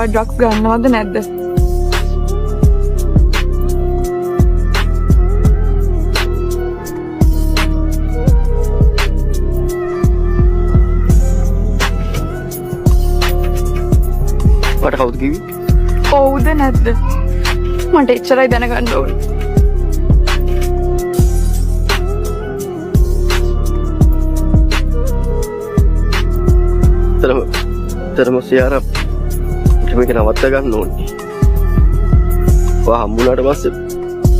Drugs ගන්නවද නැද්ද? මට කවුද කිව්වේ? ඔව්ද නැද්ද? මට එච්චරයි දැනගන්න ඕනේ. තරම සියාර මේක නවත්ත ගන්න ඕනේ. ඔයා හම්බුනාට පස්සේ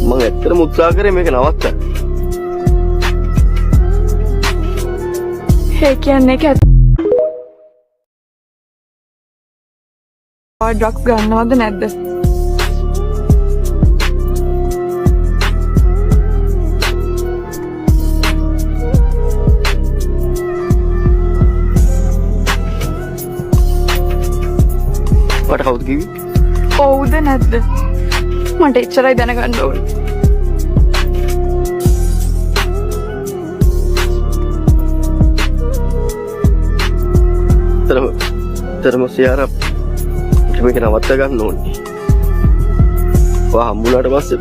මම ඇත්තටම උත්සාහ කරේ මේක නවත්තන්න. ඒ කියන්නේ ඒක ඩ්‍රග්ස් ගන්නවද නැද්ද? මට කවුද කිව්වේ? ඔව්ද නැද්ද? මට එච්චරයි දැනගන්න ඕනේ. තරම සියාර මේක නවත්ත ගන්න ඕනේ. ඔයා හම්බුනාට පස්සේ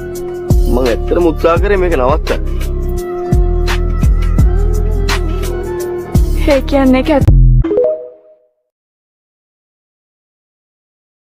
මම ඇත්තටම උත්සාහ කරේ මේක නවත්තන්න. ඒ කියන්නේ ඒක